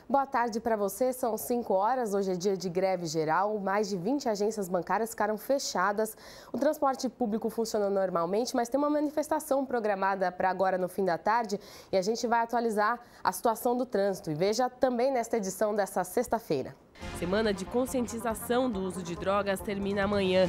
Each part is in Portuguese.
Boa tarde para você, são 5 horas, hoje é dia de greve geral, mais de 20 agências bancárias ficaram fechadas. O transporte público funciona normalmente, mas tem uma manifestação programada para agora no fim da tarde e a gente vai atualizar a situação do trânsito. E veja também nesta edição dessa sexta-feira. Semana de conscientização do uso de drogas termina amanhã.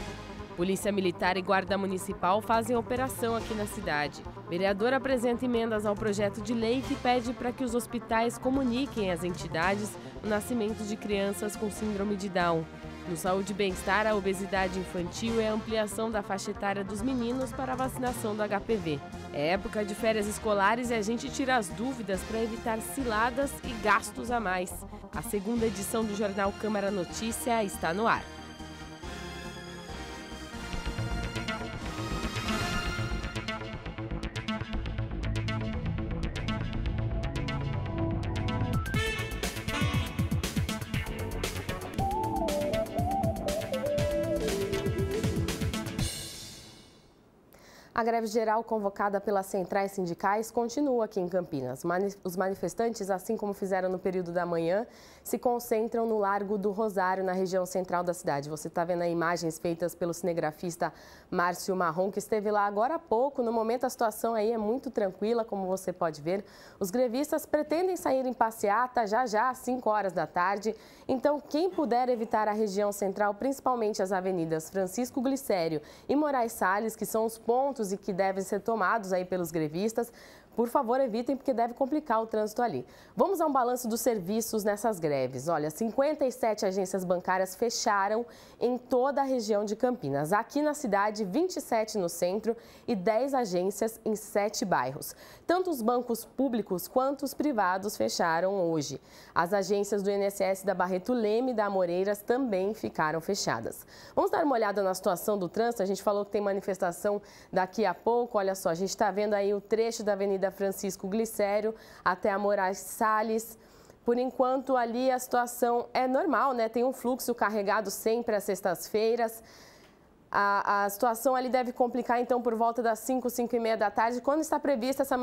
Polícia Militar e Guarda Municipal fazem operação aqui na cidade. Vereador apresenta emendas ao projeto de lei que pede para que os hospitais comuniquem às entidades o nascimento de crianças com síndrome de Down. No Saúde e Bem-Estar, a obesidade infantil é a ampliação da faixa etária dos meninos para a vacinação do HPV. É época de férias escolares e a gente tira as dúvidas para evitar ciladas e gastos a mais. A segunda edição do jornal Câmara Notícia está no ar. A greve geral convocada pelas centrais sindicais continua aqui em Campinas. Os manifestantes, assim como fizeram no período da manhã, se concentram no Largo do Rosário, na região central da cidade. Você está vendo aí imagens feitas pelo cinegrafista Márcio Marrom, que esteve lá agora há pouco. No momento a situação aí é muito tranquila, como você pode ver. Os grevistas pretendem sair em passeata já às 5 horas da tarde. Então, quem puder evitar a região central, principalmente as avenidas Francisco Glicério e Moraes Salles, que são os pontos e que devem ser tomados aí pelos grevistas, por favor, evitem, porque deve complicar o trânsito ali. Vamos a um balanço dos serviços nessas greves. Olha, 57 agências bancárias fecharam em toda a região de Campinas. Aqui na cidade, 27 no centro e 10 agências em 7 bairros. Tanto os bancos públicos quanto os privados fecharam hoje. As agências do INSS da Barreto Leme e da Amoreiras também ficaram fechadas. Vamos dar uma olhada na situação do trânsito. A gente falou que tem manifestação daqui a pouco. Olha só, a gente está vendo aí o trecho da Avenida Francisco Glicério até a Moraes Salles. Por enquanto, ali a situação é normal, né? Tem um fluxo carregado sempre às sextas-feiras. A situação ali deve complicar, então, por volta das 5, 5h30 da tarde, quando está prevista essa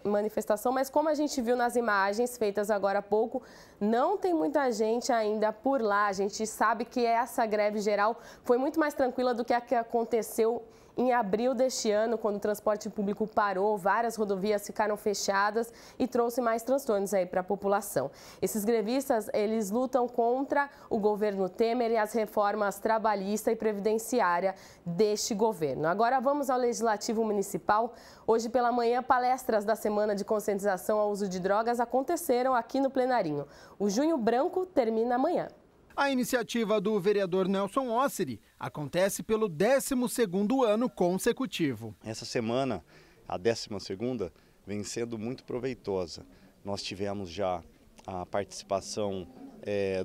manifestação. Mas como a gente viu nas imagens feitas agora há pouco, não tem muita gente ainda por lá. A gente sabe que essa greve geral foi muito mais tranquila do que a que aconteceu em abril deste ano, quando o transporte público parou, várias rodovias ficaram fechadas e trouxe mais transtornos aí para a população. Esses grevistas, eles lutam contra o governo Temer e as reformas trabalhista e previdenciária deste governo. Agora vamos ao Legislativo Municipal. Hoje pela manhã, palestras da Semana de Conscientização ao Uso de Drogas aconteceram aqui no plenarinho. O Junho Branco termina amanhã. A iniciativa do vereador Nelson Osseri acontece pelo 12º ano consecutivo. Essa semana, a 12ª, vem sendo muito proveitosa. Nós tivemos já a participação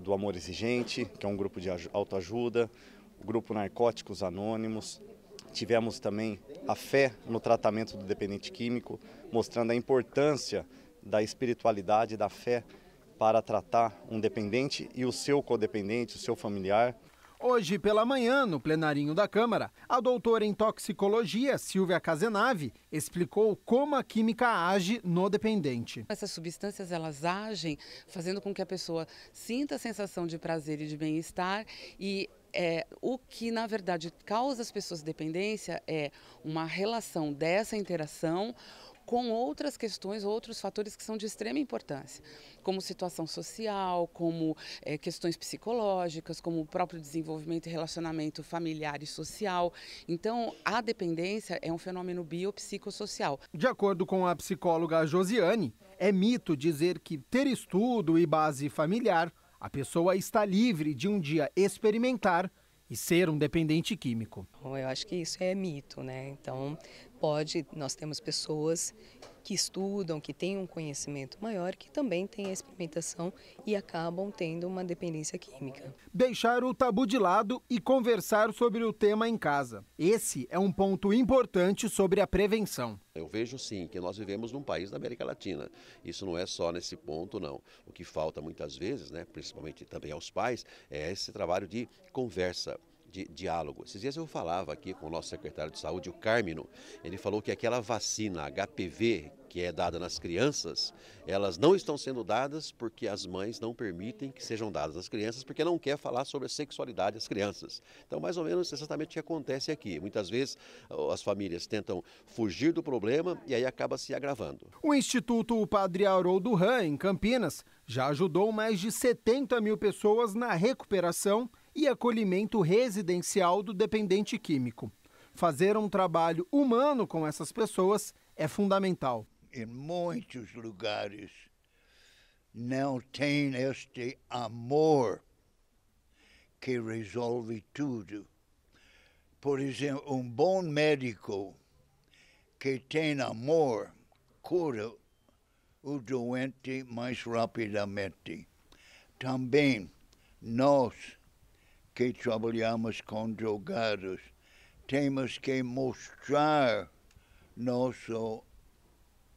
do Amor Exigente, que é um grupo de autoajuda, o grupo Narcóticos Anônimos. Tivemos também a fé no tratamento do dependente químico, mostrando a importância da espiritualidade, da fé, para tratar um dependente e o seu codependente, o seu familiar. Hoje pela manhã, no plenarinho da Câmara, a doutora em toxicologia, Silvia Cazenave, explicou como a química age no dependente. Essas substâncias, elas agem fazendo com que a pessoa sinta a sensação de prazer e de bem-estar e o que, na verdade, causa as pessoas dependência é uma relação dessa interação com outras questões, outros fatores que são de extrema importância, como situação social, como questões psicológicas, como o próprio desenvolvimento e relacionamento familiar e social. Então, a dependência é um fenômeno biopsicossocial. De acordo com a psicóloga Josiane, é mito dizer que ter estudo e base familiar, a pessoa está livre de um dia experimentar e ser um dependente químico. Eu acho que isso é mito, né? Então, nós temos pessoas que estudam, que têm um conhecimento maior, que também têm a experimentação e acabam tendo uma dependência química. Deixar o tabu de lado e conversar sobre o tema em casa. Esse é um ponto importante sobre a prevenção. Eu vejo sim que nós vivemos num país da América Latina. Isso não é só nesse ponto, não. O que falta muitas vezes, né, principalmente também aos pais, é esse trabalho de conversa. de diálogo. Esses dias eu falava aqui com o nosso secretário de saúde, o Cármino, ele falou que aquela vacina HPV que é dada nas crianças, elas não estão sendo dadas porque as mães não permitem que sejam dadas às crianças, porque não quer falar sobre a sexualidade das crianças. Então, mais ou menos exatamente o que acontece aqui. Muitas vezes as famílias tentam fugir do problema e aí acaba se agravando. O Instituto Padre Haroldo Ram, em Campinas, já ajudou mais de 70 mil pessoas na recuperação e acolhimento residencial do dependente químico. Fazer um trabalho humano com essas pessoas é fundamental. Em muitos lugares não tem este amor que resolve tudo. Por exemplo, um bom médico que tem amor cura o doente mais rapidamente. Também nós que trabalhamos com drogados temos que mostrar nosso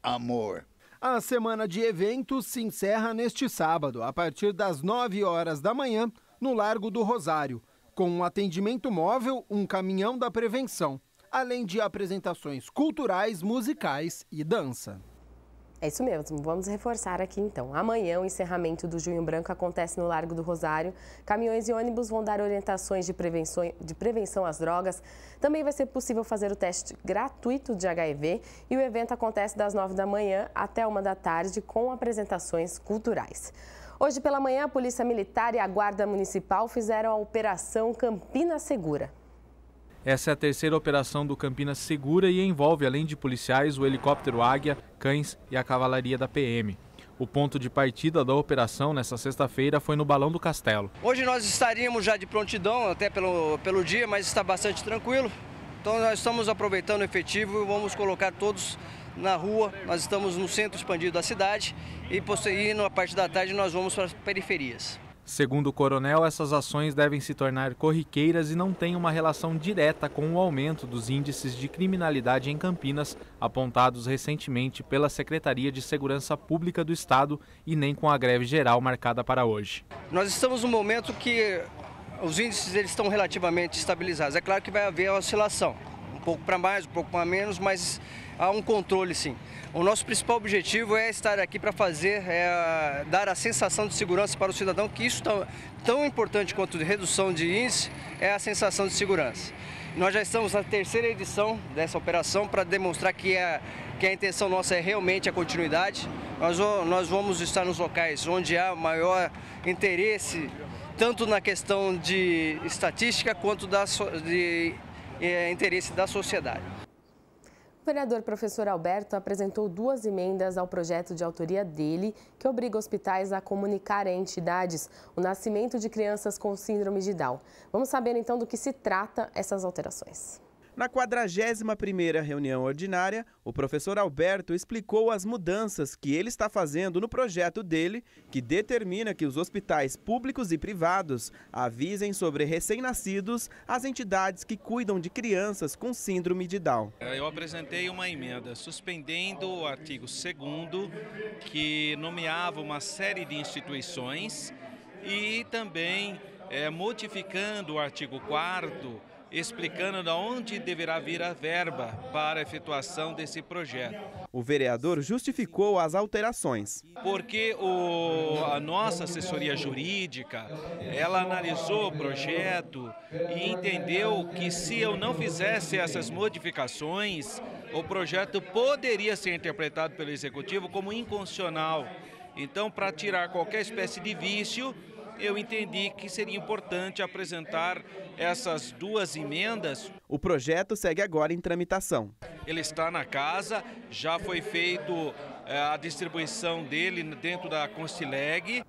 amor. A semana de eventos se encerra neste sábado, a partir das 9 horas da manhã, no Largo do Rosário, com um atendimento móvel, um caminhão da prevenção, além de apresentações culturais, musicais e dança. É isso mesmo, vamos reforçar aqui então. Amanhã o encerramento do Junho Branco acontece no Largo do Rosário. Caminhões e ônibus vão dar orientações de prevenção às drogas. Também vai ser possível fazer o teste gratuito de HIV e o evento acontece das 9 da manhã até 1 da tarde com apresentações culturais. Hoje pela manhã, a Polícia Militar e a Guarda Municipal fizeram a Operação Campinas Segura. Essa é a terceira operação do Campinas Segura e envolve, além de policiais, o helicóptero Águia, cães e a cavalaria da PM. O ponto de partida da operação nesta sexta-feira foi no Balão do Castelo. Hoje nós estaríamos já de prontidão, até pelo dia, mas está bastante tranquilo. Então nós estamos aproveitando o efetivo e vamos colocar todos na rua. Nós estamos no centro expandido da cidade e na parte da tarde nós vamos para as periferias. Segundo o coronel, essas ações devem se tornar corriqueiras e não têm uma relação direta com o aumento dos índices de criminalidade em Campinas, apontados recentemente pela Secretaria de Segurança Pública do Estado e nem com a greve geral marcada para hoje. Nós estamos num momento que os índices eles estão relativamente estabilizados. É claro que vai haver oscilação, um pouco para mais, um pouco para menos, mas há um controle sim. O nosso principal objetivo é estar aqui para dar a sensação de segurança para o cidadão, que isso tão importante quanto a redução de índice é a sensação de segurança. Nós já estamos na terceira edição dessa operação para demonstrar que a intenção nossa é realmente a continuidade. Nós vamos estar nos locais onde há maior interesse, tanto na questão de estatística quanto de interesse da sociedade. O vereador professor Alberto apresentou 2 emendas ao projeto de autoria dele, que obriga hospitais a comunicar a entidades o nascimento de crianças com síndrome de Down. Vamos saber então do que se trata essas alterações. Na 41ª reunião ordinária, o professor Alberto explicou as mudanças que ele está fazendo no projeto dele, que determina que os hospitais públicos e privados avisem sobre recém-nascidos as entidades que cuidam de crianças com síndrome de Down. Eu apresentei uma emenda suspendendo o artigo 2º, que nomeava uma série de instituições, e também modificando o artigo 4º, explicando de onde deverá vir a verba para a efetuação desse projeto. O vereador justificou as alterações. Porque a nossa assessoria jurídica, ela analisou o projeto e entendeu que se eu não fizesse essas modificações, o projeto poderia ser interpretado pelo Executivo como inconstitucional. Então, para tirar qualquer espécie de vício, eu entendi que seria importante apresentar essas 2 emendas. O projeto segue agora em tramitação. Ele está na casa, já foi feito a distribuição dele dentro da Constileg.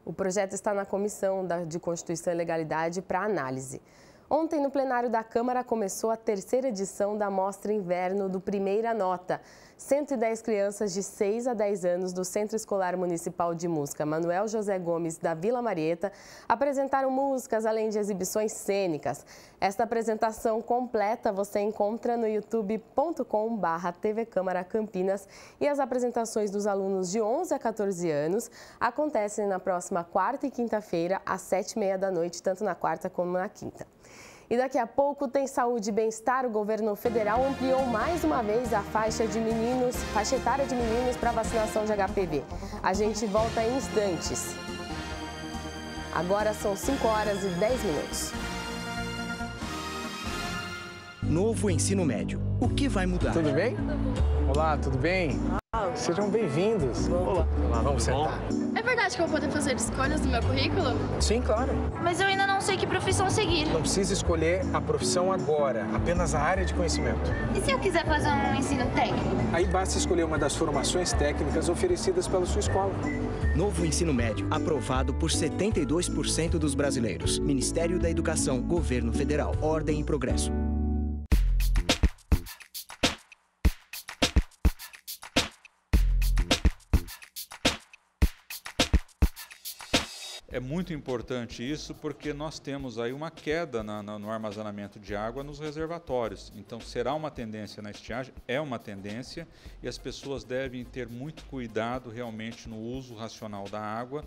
O projeto está na Comissão de Constituição e Legalidade para análise. Ontem, no plenário da Câmara, começou a 3ª edição da Mostra Inverno do Primeira Nota. 110 crianças de 6 a 10 anos do Centro Escolar Municipal de Música Manuel José Gomes da Vila Marieta apresentaram músicas além de exibições cênicas. Esta apresentação completa você encontra no youtube.com/TV Câmara Campinas e as apresentações dos alunos de 11 a 14 anos acontecem na próxima quarta e quinta-feira às 7h30 da noite, tanto na quarta como na quinta. E daqui a pouco tem saúde e bem-estar. O governo federal ampliou mais uma vez a faixa etária de meninos para vacinação de HPV. A gente volta em instantes. Agora são 5h10. Novo ensino médio. O que vai mudar? Tudo bem? Olá, tudo bem? Sejam bem-vindos. Olá, vamos sentar. É verdade que eu vou poder fazer escolhas no meu currículo? Sim, claro. Mas eu ainda não sei que profissão seguir. Não precisa escolher a profissão agora, apenas a área de conhecimento. E se eu quiser fazer um ensino técnico? Aí basta escolher uma das formações técnicas oferecidas pela sua escola. Novo ensino médio, aprovado por 72% dos brasileiros. Ministério da Educação, Governo Federal, Ordem e Progresso. É muito importante isso porque nós temos aí uma queda no armazenamento de água nos reservatórios. Então será uma tendência na estiagem, é uma tendência, e as pessoas devem ter muito cuidado realmente no uso racional da água,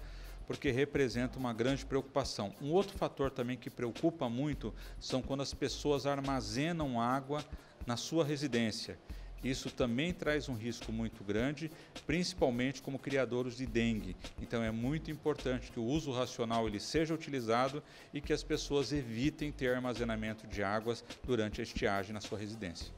porque representa uma grande preocupação. Um outro fator também que preocupa muito são quando as pessoas armazenam água na sua residência. Isso também traz um risco muito grande, principalmente como criadores de dengue. Então é muito importante que o uso racional ele seja utilizado e que as pessoas evitem ter armazenamento de águas durante a estiagem na sua residência.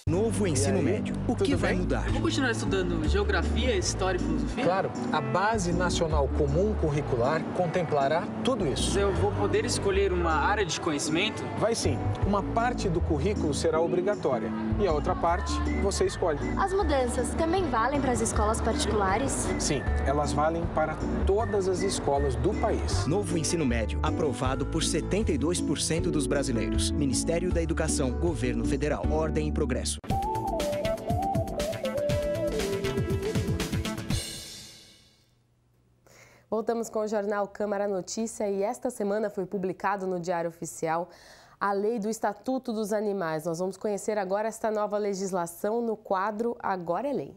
Novo ensino médio. O que vai mudar? Eu vou continuar estudando geografia, história e filosofia? Claro, a Base Nacional Comum Curricular contemplará tudo isso. Eu vou poder escolher uma área de conhecimento? Vai sim. Uma parte do currículo será obrigatória e a outra parte você escolhe. As mudanças também valem para as escolas particulares? Sim, elas valem para todas as escolas do país. Novo ensino médio, aprovado por 72% dos brasileiros. Ministério da Educação, Governo Federal, Ordem e Progresso. Voltamos com o jornal Câmara Notícia e esta semana foi publicado no Diário Oficial a Lei do Estatuto dos Animais. Nós vamos conhecer agora esta nova legislação no quadro Agora é Lei.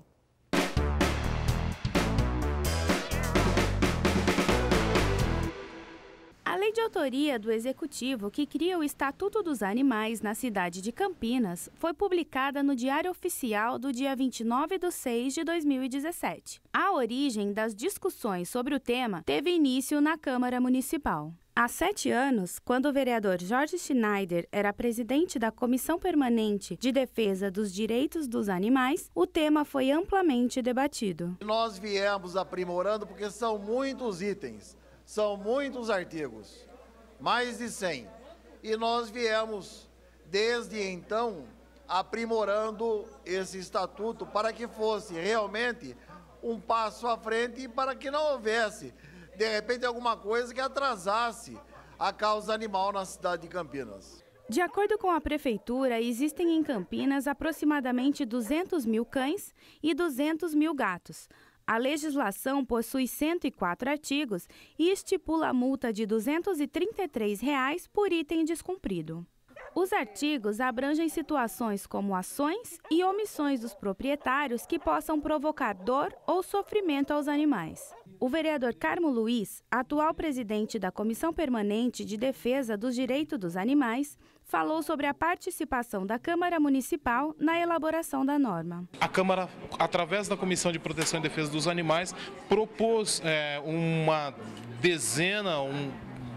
A lei de autoria do Executivo que cria o Estatuto dos Animais na cidade de Campinas foi publicada no Diário Oficial do dia 29/6/2017. A origem das discussões sobre o tema teve início na Câmara Municipal. Há 7 anos, quando o vereador Jorge Schneider era presidente da Comissão Permanente de Defesa dos Direitos dos Animais, o tema foi amplamente debatido. Nós viemos aprimorando porque são muitos itens. São muitos artigos, mais de 100. E nós viemos, desde então, aprimorando esse estatuto para que fosse realmente um passo à frente e para que não houvesse, de repente, alguma coisa que atrasasse a causa animal na cidade de Campinas. De acordo com a Prefeitura, existem em Campinas aproximadamente 200 mil cães e 200 mil gatos. A legislação possui 104 artigos e estipula a multa de R$ 233 por item descumprido. Os artigos abrangem situações como ações e omissões dos proprietários que possam provocar dor ou sofrimento aos animais. O vereador Carmo Luiz, atual presidente da Comissão Permanente de Defesa dos Direitos dos Animais, falou sobre a participação da Câmara Municipal na elaboração da norma. A Câmara, através da Comissão de Proteção e Defesa dos Animais, propôs uma dezena,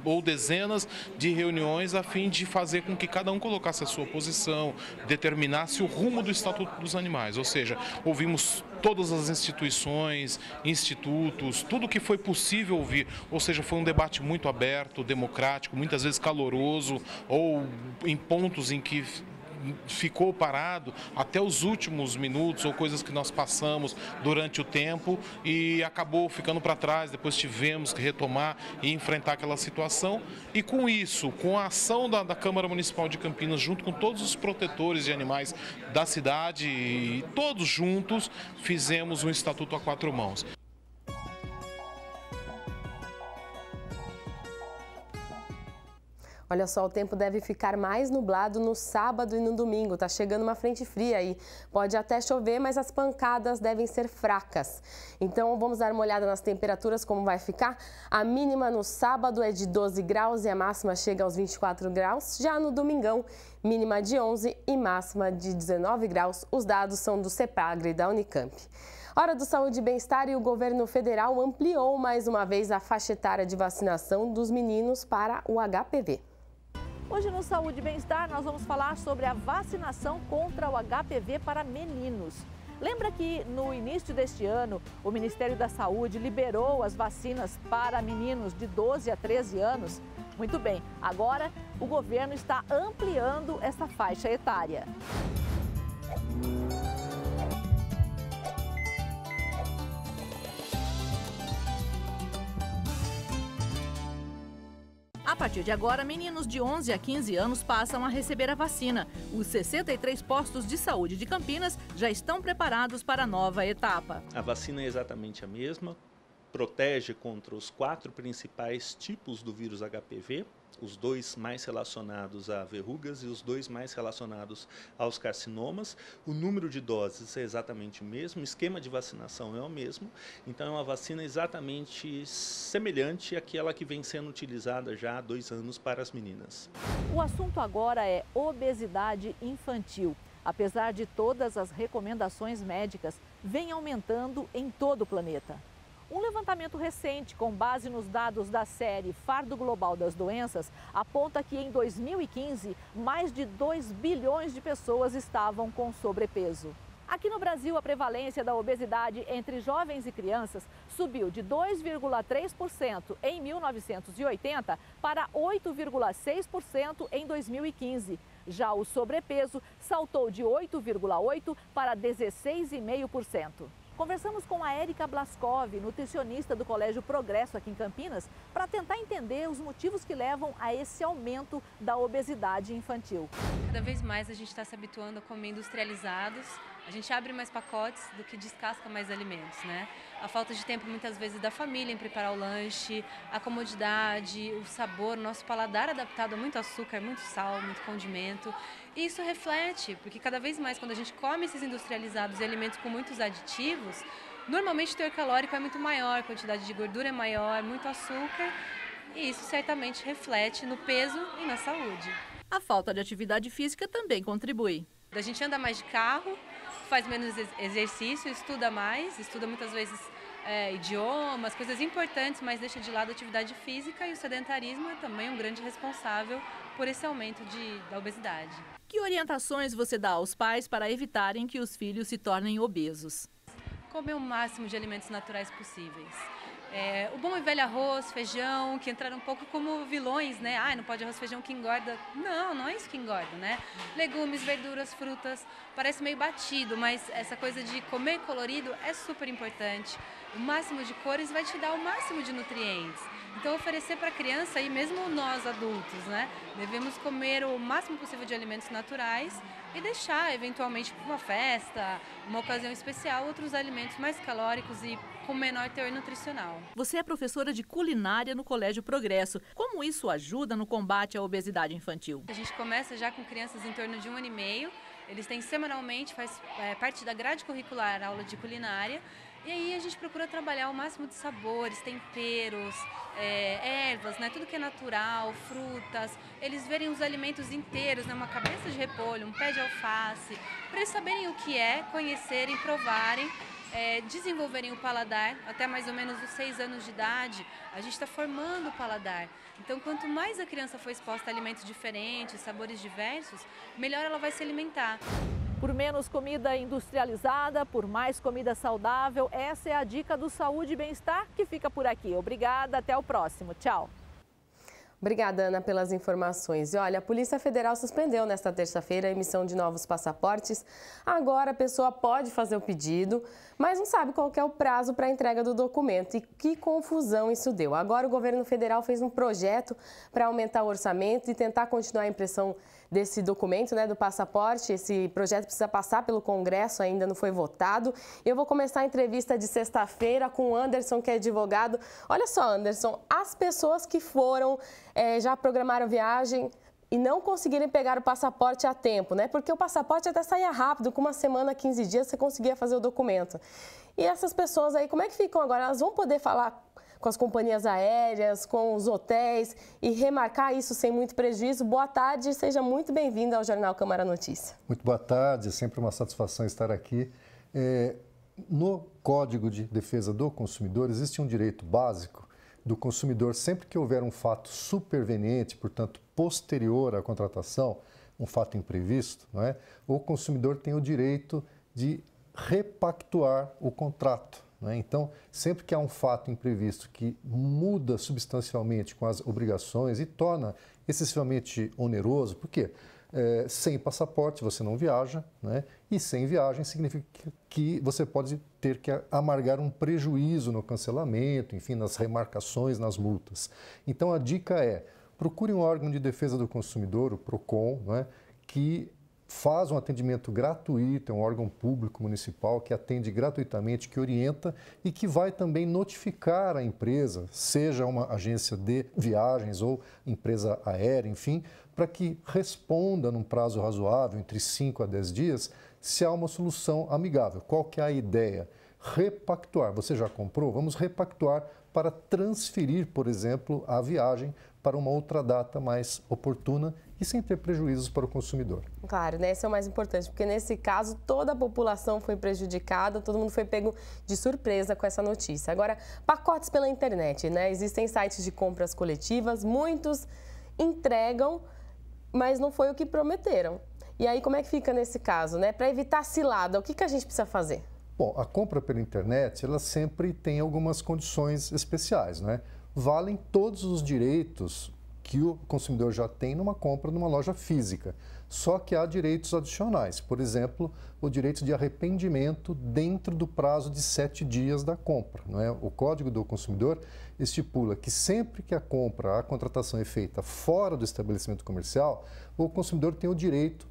ou dezenas de reuniões a fim de fazer com que cada um colocasse a sua posição, determinasse o rumo do Estatuto dos Animais. Ou seja, ouvimos todas as instituições, institutos, tudo que foi possível ouvir. Ou seja, foi um debate muito aberto, democrático, muitas vezes caloroso, ou em pontos em que ficou parado até os últimos minutos ou coisas que nós passamos durante o tempo e acabou ficando para trás. Depois tivemos que retomar e enfrentar aquela situação, e com isso, com a ação da Câmara Municipal de Campinas, junto com todos os protetores de animais da cidade, e todos juntos fizemos um estatuto a 4 mãos. Olha só, o tempo deve ficar mais nublado no sábado e no domingo. Tá chegando uma frente fria aí. Pode até chover, mas as pancadas devem ser fracas. Então, vamos dar uma olhada nas temperaturas, como vai ficar. A mínima no sábado é de 12 graus e a máxima chega aos 24 graus. Já no domingão, mínima de 11 e máxima de 19 graus. Os dados são do CEPAGRE da Unicamp. Hora do Saúde e Bem-Estar e o governo federal ampliou mais uma vez a faixa etária de vacinação dos meninos para o HPV. Hoje no Saúde e Bem-Estar nós vamos falar sobre a vacinação contra o HPV para meninos. Lembra que no início deste ano o Ministério da Saúde liberou as vacinas para meninos de 12 a 13 anos? Muito bem, agora o governo está ampliando essa faixa etária. A partir de agora, meninos de 11 a 15 anos passam a receber a vacina. Os 63 postos de saúde de Campinas já estão preparados para a nova etapa. A vacina é exatamente a mesma, protege contra os 4 principais tipos do vírus HPV, os 2 mais relacionados a verrugas e os 2 mais relacionados aos carcinomas. O número de doses é exatamente o mesmo, o esquema de vacinação é o mesmo, então é uma vacina exatamente semelhante àquela que vem sendo utilizada já há 2 anos para as meninas. O assunto agora é obesidade infantil. Apesar de todas as recomendações médicas, vem aumentando em todo o planeta. Um levantamento recente, com base nos dados da série Fardo Global das Doenças, aponta que em 2015, mais de 2 bilhões de pessoas estavam com sobrepeso. Aqui no Brasil, a prevalência da obesidade entre jovens e crianças subiu de 2,3% em 1980 para 8,6% em 2015. Já o sobrepeso saltou de 8,8% para 16,5%. Conversamos com a Érica Blaskov, nutricionista do Colégio Progresso aqui em Campinas, para tentar entender os motivos que levam a esse aumento da obesidade infantil. Cada vez mais a gente está se habituando a comer industrializados, a gente abre mais pacotes do que descasca mais alimentos, né? A falta de tempo muitas vezes da família em preparar o lanche, a comodidade, o sabor, o nosso paladar adaptado a muito açúcar, muito sal, muito condimento. E isso reflete, porque cada vez mais quando a gente come esses industrializados e alimentos com muitos aditivos, normalmente o teor calórico é muito maior, a quantidade de gordura é maior, muito açúcar, e isso certamente reflete no peso e na saúde. A falta de atividade física também contribui. A gente anda mais de carro, faz menos exercício, estuda mais, estuda muitas vezes idiomas, coisas importantes, mas deixa de lado a atividade física, e o sedentarismo é também um grande responsável por esse aumento da obesidade. Que orientações você dá aos pais para evitarem que os filhos se tornem obesos? Comer o máximo de alimentos naturais possíveis. O bom e velho arroz, feijão, que entraram um pouco como vilões, né? Não pode arroz, feijão que engorda. Não é isso que engorda, né? Legumes, verduras, frutas, parece meio batido, mas essa coisa de comer colorido é super importante. O máximo de cores vai te dar o máximo de nutrientes. Então, oferecer para a criança e mesmo nós adultos, né? Devemos comer o máximo possível de alimentos naturais e deixar, eventualmente, para uma festa, uma ocasião especial, outros alimentos mais calóricos e com menor teor nutricional. Você é professora de culinária no Colégio Progresso. Como isso ajuda no combate à obesidade infantil? A gente começa já com crianças em torno de 1 ano e meio. Eles têm semanalmente, faz parte da grade curricular, aula de culinária. E aí a gente procura trabalhar o máximo de sabores, temperos, ervas, né? Tudo que é natural, frutas. Eles verem os alimentos inteiros, né? Uma cabeça de repolho, um pé de alface, para eles saberem o que é, conhecerem, provarem. Desenvolverem o paladar. Até mais ou menos os 6 anos de idade, a gente está formando o paladar. Então, quanto mais a criança for exposta a alimentos diferentes, sabores diversos, melhor ela vai se alimentar. Por menos comida industrializada, por mais comida saudável, essa é a dica do Saúde e Bem-Estar, que fica por aqui. Obrigada, até o próximo. Tchau. Obrigada, Ana, pelas informações. E olha, a Polícia Federal suspendeu nesta terça-feira a emissão de novos passaportes. Agora a pessoa pode fazer o pedido, mas não sabe qual que é o prazo para a entrega do documento. E que confusão isso deu. Agora o governo federal fez um projeto para aumentar o orçamento e tentar continuar a impressão desse documento, né, do passaporte. Esse projeto precisa passar pelo Congresso, ainda não foi votado. Eu vou começar a entrevista de sexta-feira com o Anderson, que é advogado. Olha só, Anderson, as pessoas que foram, já programaram viagem e não conseguirem pegar o passaporte a tempo, né? Porque o passaporte até saía rápido, com uma semana, 15 dias, você conseguia fazer o documento. E essas pessoas aí, como é que ficam agora? Elas vão poder falar com as companhias aéreas, com os hotéis e remarcar isso sem muito prejuízo? Boa tarde, seja muito bem-vindo ao Jornal Câmara Notícia. Muito boa tarde, é sempre uma satisfação estar aqui. No Código de Defesa do Consumidor existe um direito básico do consumidor, sempre que houver um fato superveniente, portanto posterior à contratação, um fato imprevisto, não é? O consumidor tem o direito de repactuar o contrato. Então, sempre que há um fato imprevisto que muda substancialmente com as obrigações e torna excessivamente oneroso, por quê? Sem passaporte você não viaja, né? E sem viagem significa que você pode ter que amargar um prejuízo no cancelamento, enfim, nas remarcações, nas multas. Então, a dica é, procure um órgão de defesa do consumidor, o PROCON, né? Que faz um atendimento gratuito, é um órgão público municipal que atende gratuitamente, que orienta e que vai também notificar a empresa, seja uma agência de viagens ou empresa aérea, enfim, para que responda num prazo razoável, entre 5 a 10 dias, se há uma solução amigável. Qual que é a ideia? Repactuar. Você já comprou? Vamos repactuar para transferir, por exemplo, a viagem para uma outra data mais oportuna e sem ter prejuízos para o consumidor. Claro, né? Esse é o mais importante, porque nesse caso toda a população foi prejudicada, todo mundo foi pego de surpresa com essa notícia. Agora, pacotes pela internet, né? Existem sites de compras coletivas, muitos entregam, mas não foi o que prometeram. E aí, como é que fica nesse caso, né? Para evitar cilada, o que a gente precisa fazer? Bom, a compra pela internet, ela sempre tem algumas condições especiais, né? Valem todos os direitos que o consumidor já tem numa compra numa loja física. Só que há direitos adicionais. Por exemplo, o direito de arrependimento dentro do prazo de 7 dias da compra, não é? O Código do Consumidor estipula que sempre que a contratação é feita fora do estabelecimento comercial, o consumidor tem o direito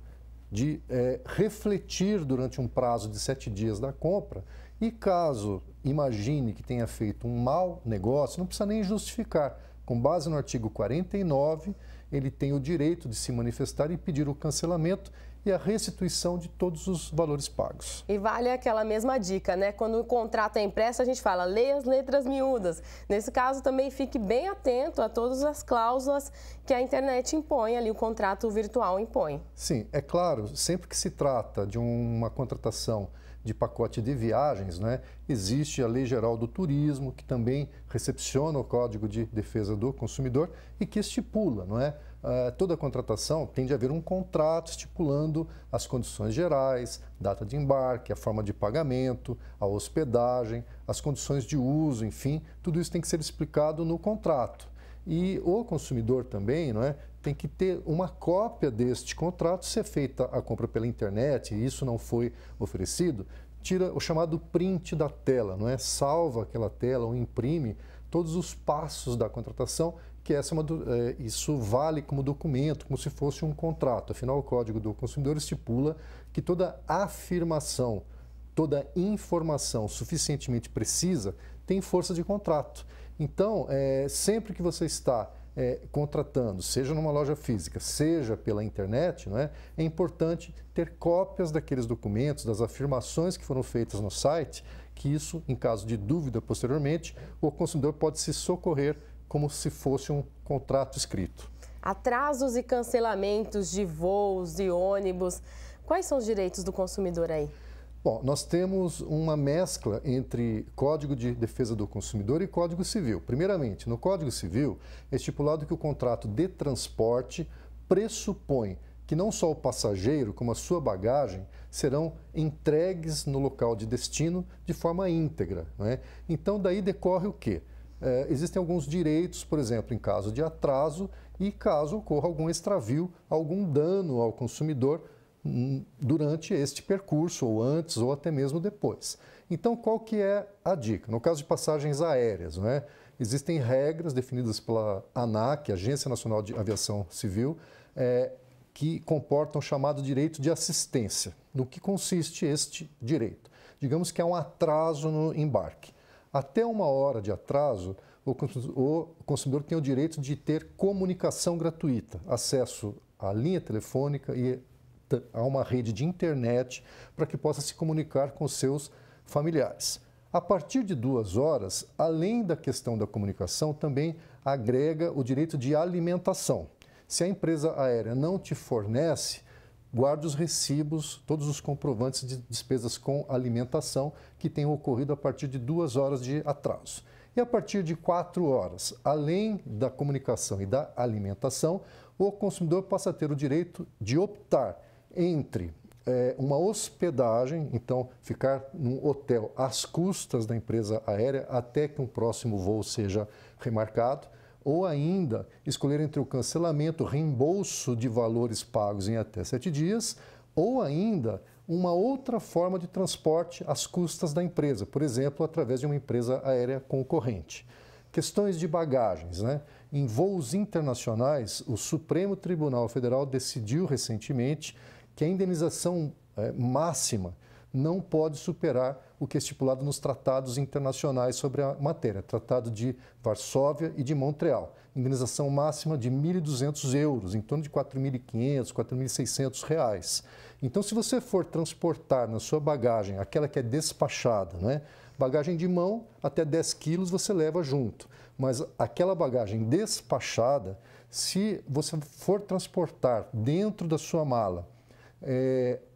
de refletir durante um prazo de 7 dias da compra e caso imagine que tenha feito um mau negócio, não precisa nem justificar. Com base no artigo 49, ele tem o direito de se manifestar e pedir o cancelamento e a restituição de todos os valores pagos. E vale aquela mesma dica, né? Quando o contrato é impresso, a gente fala, leia as letras miúdas. Nesse caso, também fique bem atento a todas as cláusulas que a internet impõe, ali o contrato virtual impõe. Sim, é claro, sempre que se trata de uma contratação de pacote de viagens, né, existe a Lei Geral do Turismo, que também recepciona o Código de Defesa do Consumidor e que estipula, não é? Toda contratação tem de haver um contrato estipulando as condições gerais, data de embarque, a forma de pagamento, a hospedagem, as condições de uso, enfim, tudo isso tem que ser explicado no contrato. E o consumidor também, não é, tem que ter uma cópia deste contrato, se é feita a compra pela internet e isso não foi oferecido, tira o chamado print da tela, não é? Salva aquela tela ou imprime todos os passos da contratação, que isso vale como documento, como se fosse um contrato. Afinal, o Código do Consumidor estipula que toda afirmação, toda informação suficientemente precisa tem força de contrato. Então, sempre que você está contratando, seja numa loja física, seja pela internet, não é? É importante ter cópias daqueles documentos, das afirmações que foram feitas no site, que isso, em caso de dúvida posteriormente, o consumidor pode se socorrer como se fosse um contrato escrito. Atrasos e cancelamentos de voos e ônibus, quais são os direitos do consumidor aí? Bom, nós temos uma mescla entre Código de Defesa do Consumidor e Código Civil. Primeiramente, no Código Civil é estipulado que o contrato de transporte pressupõe que não só o passageiro, como a sua bagagem, serão entregues no local de destino de forma íntegra, não é? Então, daí decorre o quê? Existem alguns direitos, por exemplo, em caso de atraso e caso ocorra algum extravio, algum dano ao consumidor durante este percurso, ou antes, ou até mesmo depois. Então, qual que é a dica? No caso de passagens aéreas, não é? Existem regras definidas pela ANAC, Agência Nacional de Aviação Civil, que comportam o chamado direito de assistência. No que consiste este direito? Digamos que há um atraso no embarque. Até 1 hora de atraso, o consumidor tem o direito de ter comunicação gratuita, acesso à linha telefônica e a uma rede de internet para que possa se comunicar com seus familiares. A partir de 2 horas, além da questão da comunicação, também agrega o direito de alimentação. Se a empresa aérea não te fornece, guarde os recibos, todos os comprovantes de despesas com alimentação que tenham ocorrido a partir de 2 horas de atraso. E a partir de 4 horas, além da comunicação e da alimentação, o consumidor passa a ter o direito de optar entre uma hospedagem, então ficar num hotel às custas da empresa aérea até que um próximo voo seja remarcado, ou ainda escolher entre o cancelamento, reembolso de valores pagos em até 7 dias, ou ainda uma outra forma de transporte às custas da empresa, por exemplo, através de uma empresa aérea concorrente. Questões de bagagens, né? Em voos internacionais, o Supremo Tribunal Federal decidiu recentemente que a indenização máxima não pode superar o que é estipulado nos tratados internacionais sobre a matéria, Tratado de Varsóvia e de Montreal. Indenização máxima de 1.200 euros, em torno de R$ 4.500, R$ 4.600. Então, se você for transportar na sua bagagem aquela que é despachada, né? Bagagem de mão, até 10 quilos você leva junto. Mas aquela bagagem despachada, se você for transportar dentro da sua mala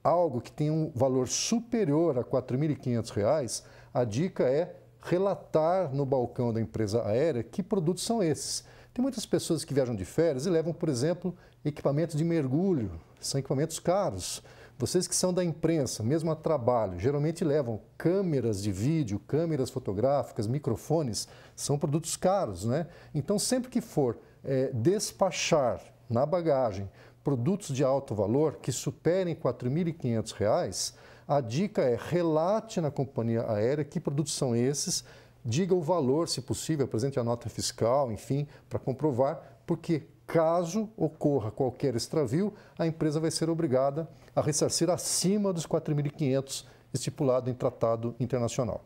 algo que tem um valor superior a R$ 4.500, a dica é relatar no balcão da empresa aérea que produtos são esses. Tem muitas pessoas que viajam de férias e levam, por exemplo, equipamentos de mergulho, são equipamentos caros. Vocês que são da imprensa, mesmo a trabalho, geralmente levam câmeras de vídeo, câmeras fotográficas, microfones, são produtos caros, né? Então, sempre que for despachar na bagagem produtos de alto valor que superem R$ 4.500, a dica é relate na companhia aérea que produtos são esses, diga o valor, se possível, apresente a nota fiscal, enfim, para comprovar, porque caso ocorra qualquer extravio, a empresa vai ser obrigada a ressarcir acima dos 4.500 estipulado em tratado internacional.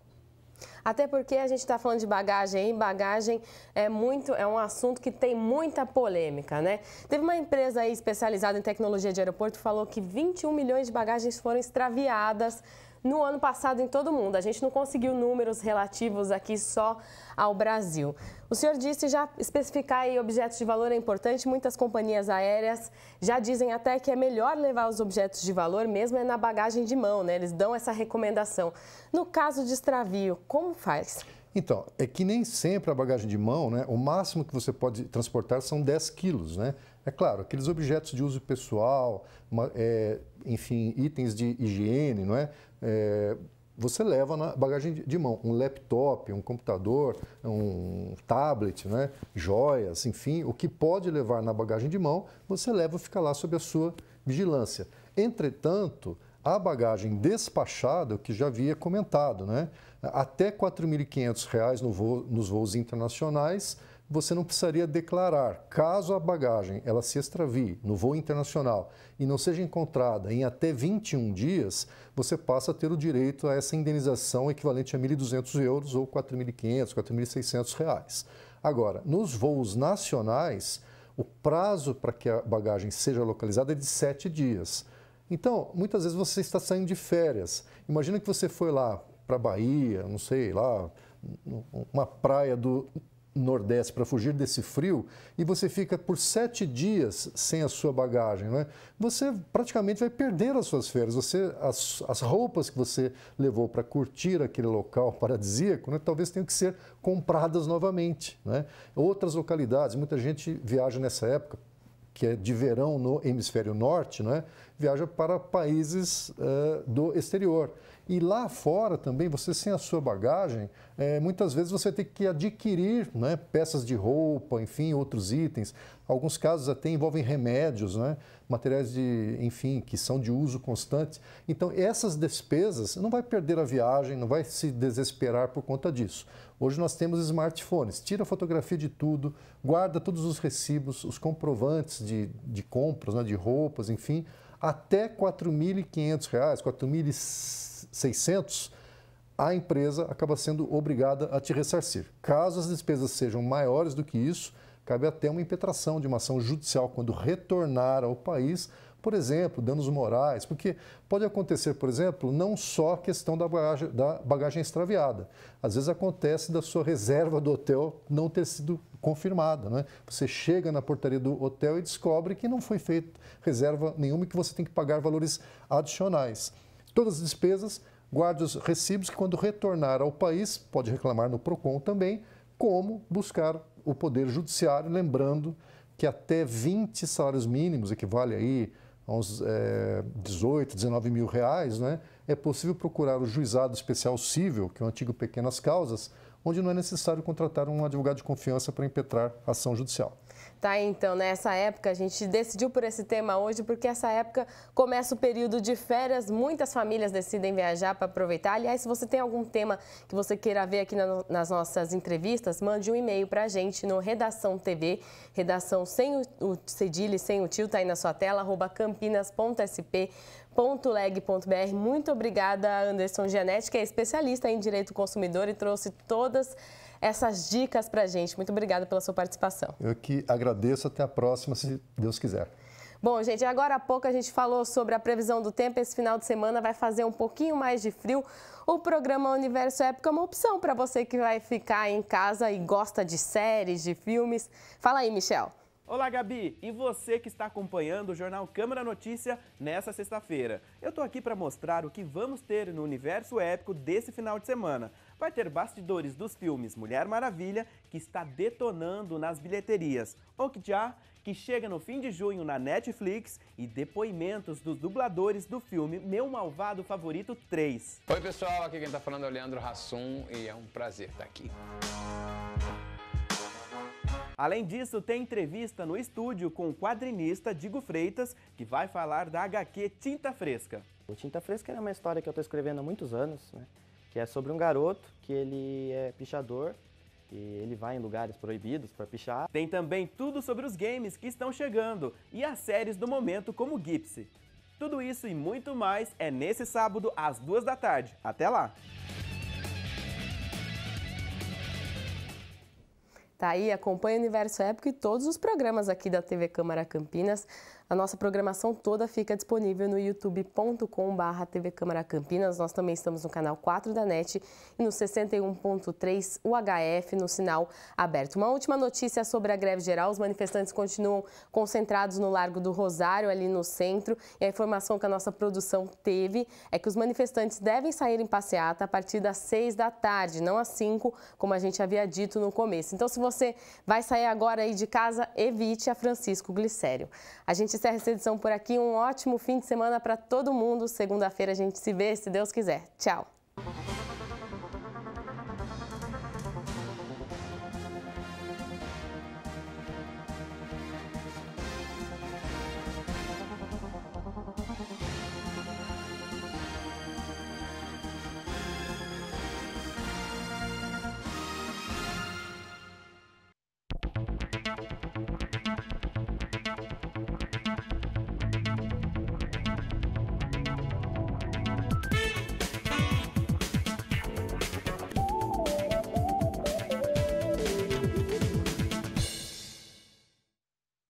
Até porque a gente está falando de bagagem, e bagagem é um assunto que tem muita polêmica, né? Teve uma empresa aí especializada em tecnologia de aeroporto que falou que 21 milhões de bagagens foram extraviadas no ano passado em todo o mundo. A gente não conseguiu números relativos aqui só ao Brasil. O senhor disse já especificar aí objetos de valor é importante. Muitas companhias aéreas já dizem até que é melhor levar os objetos de valor mesmo na bagagem de mão, né? Eles dão essa recomendação. No caso de extravio, como faz? Então, é que nem sempre a bagagem de mão, né? O máximo que você pode transportar são 10 quilos, né? É claro, aqueles objetos de uso pessoal, enfim, itens de higiene, não é? Você leva na bagagem de mão um laptop, um computador, um tablet, né? Joias, enfim, o que pode levar na bagagem de mão, você leva e fica lá sob a sua vigilância. Entretanto, a bagagem despachada, o que já havia comentado, né? Até R$ 4.500 nos voos internacionais, você não precisaria declarar. Caso a bagagem ela se extravie no voo internacional e não seja encontrada em até 21 dias, você passa a ter o direito a essa indenização equivalente a 1.200 euros ou R$ 4.500, R$ 4.600. Agora, nos voos nacionais, o prazo para que a bagagem seja localizada é de 7 dias. Então, muitas vezes você está saindo de férias. Imagina que você foi lá para a Bahia, não sei, lá, uma praia do Nordeste para fugir desse frio e você fica por 7 dias sem a sua bagagem, não é? Você praticamente vai perder as suas férias. As roupas que você levou para curtir aquele local paradisíaco, né, talvez tenham que ser compradas novamente, né? Outras localidades, muita gente viaja nessa época, que é de verão no hemisfério norte, né? viaja para países do exterior. E lá fora também, você sem a sua bagagem, muitas vezes você tem que adquirir, né, peças de roupa, enfim, outros itens. Alguns casos até envolvem remédios, né, materiais enfim, que são de uso constante. Então, essas despesas, não vai perder a viagem, não vai se desesperar por conta disso. Hoje nós temos smartphones, tira fotografia de tudo, guarda todos os recibos, os comprovantes de compras, né, de roupas, enfim, até R$ 4.500, R$ 4.600, a empresa acaba sendo obrigada a te ressarcir. Caso as despesas sejam maiores do que isso, cabe até uma impetração de uma ação judicial quando retornar ao país, por exemplo, danos morais, porque pode acontecer, por exemplo, não só a questão da bagagem extraviada. Às vezes acontece da sua reserva do hotel não ter sido confirmada, né? Você chega na portaria do hotel e descobre que não foi feita reserva nenhuma e que você tem que pagar valores adicionais. Todas as despesas, guarde os recibos que quando retornar ao país, pode reclamar no PROCON também, como buscar o Poder Judiciário, lembrando que até 20 salários mínimos, equivale aí a uns 18, 19 mil reais, né? É possível procurar o Juizado Especial Cível, que é o antigo Pequenas Causas, onde não é necessário contratar um advogado de confiança para impetrar a ação judicial. Tá, então, nessa época, a gente decidiu por esse tema hoje, porque essa época começa o período de férias, muitas famílias decidem viajar para aproveitar. Aliás, se você tem algum tema que você queira ver aqui nas nossas entrevistas, mande um e-mail para a gente no Redação TV, redação sem o cedilha e sem o tio, tá aí na sua tela, @campinas.sp.leg.br. Muito obrigada, Anderson Gianetti, que é especialista em direito do consumidor e trouxe todas essas dicas para a gente. Muito obrigada pela sua participação. Eu que agradeço. Até a próxima, se Deus quiser. Bom, gente, agora há pouco a gente falou sobre a previsão do tempo. Esse final de semana vai fazer um pouquinho mais de frio. O programa Universo Épico é uma opção para você que vai ficar em casa e gosta de séries, de filmes. Fala aí, Michel. Olá, Gabi! E você que está acompanhando o Jornal Câmara Notícia nessa sexta-feira. Eu estou aqui para mostrar o que vamos ter no Universo Épico desse final de semana. Vai ter bastidores dos filmes Mulher Maravilha, que está detonando nas bilheterias, Okja, que chega no fim de junho na Netflix, e depoimentos dos dubladores do filme Meu Malvado Favorito 3. Oi, pessoal, aqui quem está falando é o Leandro Hassum e é um prazer estar aqui. Além disso, tem entrevista no estúdio com o quadrinista Digo Freitas, que vai falar da HQ Tinta Fresca. O Tinta Fresca é uma história que eu estou escrevendo há muitos anos, né? Que é sobre um garoto que ele é pichador e ele vai em lugares proibidos para pichar. Tem também tudo sobre os games que estão chegando e as séries do momento como Gypsy. Tudo isso e muito mais é nesse sábado às 2 da tarde. Até lá! Tá aí, acompanha o Universo Épico e todos os programas aqui da TV Câmara Campinas. A nossa programação toda fica disponível no youtube.com/TV Câmara Campinas. Nós também estamos no canal 4 da NET e no 61.3 UHF no sinal aberto. Uma última notícia sobre a greve geral. Os manifestantes continuam concentrados no Largo do Rosário, ali no centro. E a informação que a nossa produção teve é que os manifestantes devem sair em passeata a partir das 6 da tarde, não às 5, como a gente havia dito no começo. Então, se você vai sair agora aí de casa, evite a Francisco Glicério. A gente encerra essa edição por aqui. Um ótimo fim de semana para todo mundo. Segunda-feira a gente se vê, se Deus quiser. Tchau!